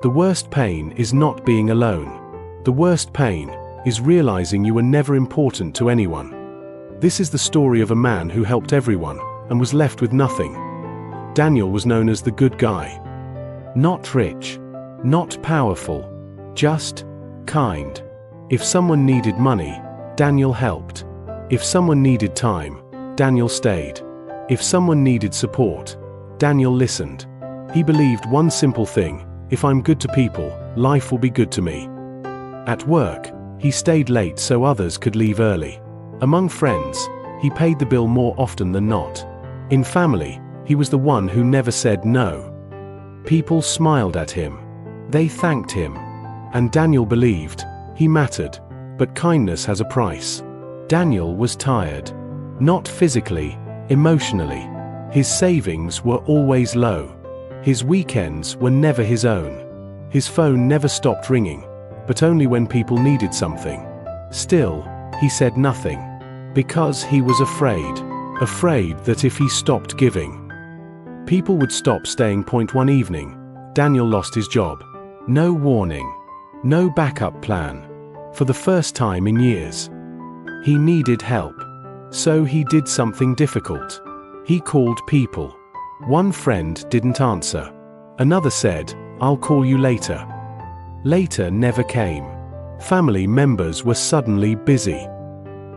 The worst pain is not being alone. The worst pain is realizing you were never important to anyone. This is the story of a man who helped everyone and was left with nothing. Daniel was known as the good guy. Not rich, not powerful, just kind. If someone needed money, Daniel helped. If someone needed time, Daniel stayed. If someone needed support, Daniel listened. He believed one simple thing: if I'm good to people, life will be good to me. At work, he stayed late so others could leave early. Among friends, he paid the bill more often than not. In family, he was the one who never said no. People smiled at him. They thanked him. And Daniel believed he mattered, but kindness has a price. Daniel was tired. Not physically, emotionally. His savings were always low. His weekends were never his own. His phone never stopped ringing, but only when people needed something. Still, he said nothing. Because he was afraid. Afraid that if he stopped giving, people would stop staying. One evening, Daniel lost his job. No warning. No backup plan. For the first time in years. He needed help. So he did something difficult. He called people. One friend didn't answer. Another said, "I'll call you later." Later never came. Family members were suddenly busy.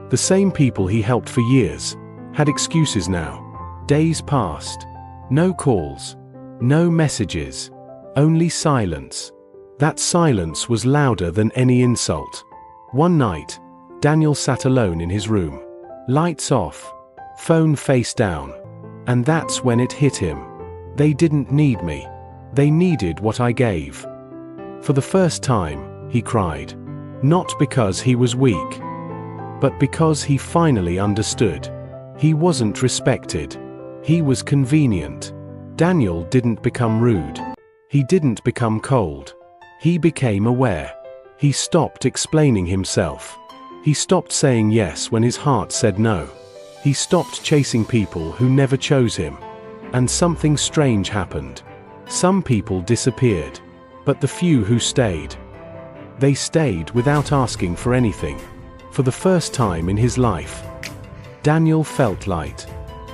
The same people he helped for years had excuses now. Days passed. No calls. No messages. Only silence. That silence was louder than any insult. One night, Daniel sat alone in his room. Lights off. Phone face down. And that's when it hit him. They didn't need me. They needed what I gave. For the first time, he cried. Not because he was weak, but because he finally understood. He wasn't respected. He was convenient. Daniel didn't become rude. He didn't become cold. He became aware. He stopped explaining himself. He stopped saying yes when his heart said no. He stopped chasing people who never chose him. And something strange happened. Some people disappeared, but the few who stayed, they stayed without asking for anything. For the first time in his life, Daniel felt light.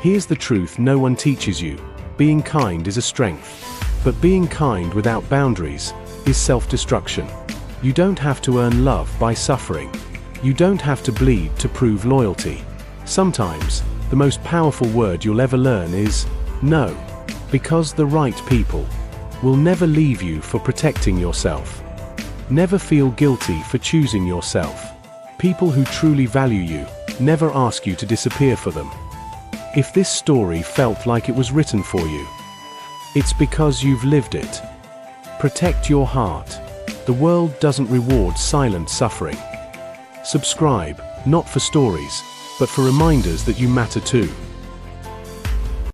Here's the truth no one teaches you. Being kind is a strength. But being kind without boundaries is self-destruction. You don't have to earn love by suffering. You don't have to bleed to prove loyalty. Sometimes, the most powerful word you'll ever learn is no. Because the right people will never leave you for protecting yourself. Never feel guilty for choosing yourself. People who truly value you never ask you to disappear for them. If this story felt like it was written for you, it's because you've lived it. Protect your heart. The world doesn't reward silent suffering. Subscribe, not for stories, but for reminders that you matter too.